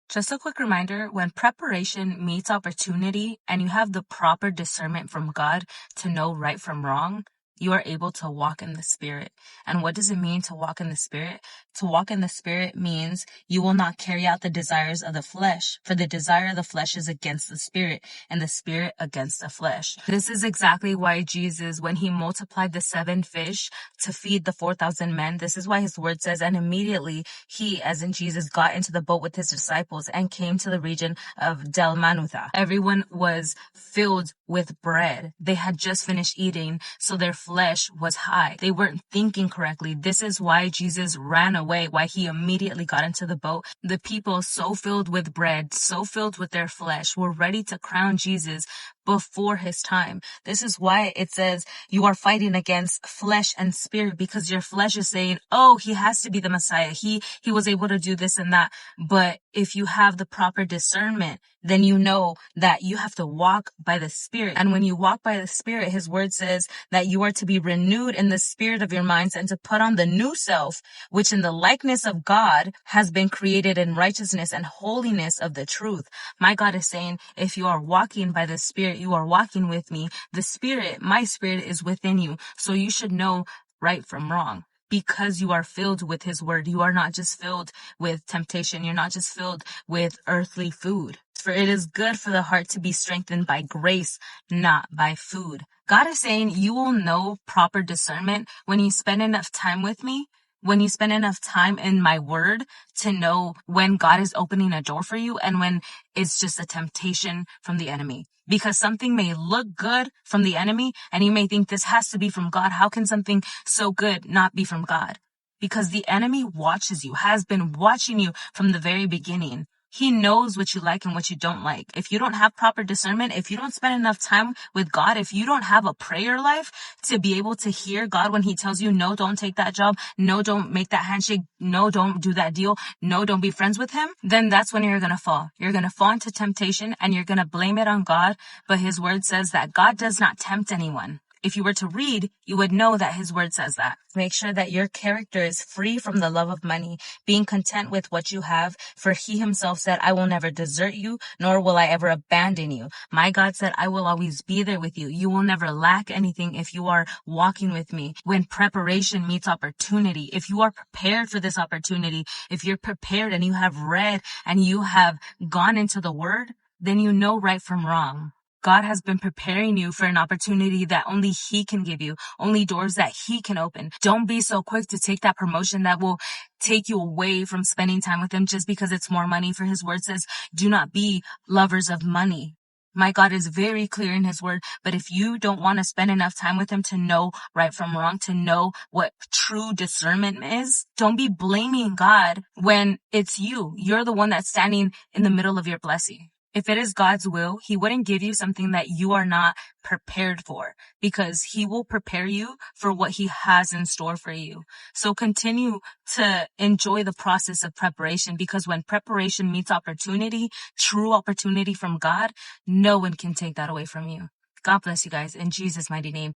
Just a quick reminder, when preparation meets opportunity and you have the proper discernment from God to know right from wrong, you are able to walk in the Spirit. And what does it mean to walk in the Spirit? To walk in the Spirit means you will not carry out the desires of the flesh, for the desire of the flesh is against the Spirit, and the Spirit against the flesh. This is exactly why Jesus, when he multiplied the 7 fish to feed the 4,000 men, this is why his word says, and immediately he, as in Jesus, got into the boat with his disciples and came to the region of Dalmanutha. Everyone was filled with bread. They had just finished eating, so their flesh was high. They weren't thinking correctly. This is why Jesus ran away, why he immediately got into the boat. The people, so filled with bread, so filled with their flesh, were ready to crown Jesus before his time. This is why it says you are fighting against flesh and spirit, because your flesh is saying, oh, he has to be the Messiah. He was able to do this and that. But if you have the proper discernment, then you know that you have to walk by the Spirit. And when you walk by the Spirit, his word says that you are to be renewed in the spirit of your minds and to put on the new self, which in the likeness of God has been created in righteousness and holiness of the truth. My God is saying, if you are walking by the Spirit, you are walking with me. The Spirit, my Spirit, is within you. So you should know right from wrong. Because you are filled with his word. You are not just filled with temptation. You're not just filled with earthly food. For it is good for the heart to be strengthened by grace, not by food. God is saying you will know proper discernment when you spend enough time with me, when you spend enough time in my word to know when God is opening a door for you and when it's just a temptation from the enemy. Because something may look good from the enemy and you may think this has to be from God. How can something so good not be from God? Because the enemy watches you, has been watching you from the very beginning. He knows what you like and what you don't like. If you don't have proper discernment, if you don't spend enough time with God, if you don't have a prayer life to be able to hear God when he tells you, no, don't take that job. No, don't make that handshake. No, don't do that deal. No, don't be friends with him. Then that's when you're going to fall. You're going to fall into temptation and you're going to blame it on God. But his word says that God does not tempt anyone. If you were to read, you would know that his word says that. Make sure that your character is free from the love of money, being content with what you have, for he himself said, I will never desert you, nor will I ever abandon you. My God said, I will always be there with you. You will never lack anything if you are walking with me. When preparation meets opportunity, if you are prepared for this opportunity, if you're prepared and you have read and you have gone into the word, then you know right from wrong. God has been preparing you for an opportunity that only he can give you, only doors that he can open. Don't be so quick to take that promotion that will take you away from spending time with him just because it's more money. For his word says, do not be lovers of money. My God is very clear in his word, but if you don't want to spend enough time with him to know right from wrong, to know what true discernment is, don't be blaming God when it's you. You're the one that's standing in the middle of your blessing. If it is God's will, he wouldn't give you something that you are not prepared for, because he will prepare you for what he has in store for you. So continue to enjoy the process of preparation, because when preparation meets opportunity, true opportunity from God, no one can take that away from you. God bless you guys in Jesus' mighty name.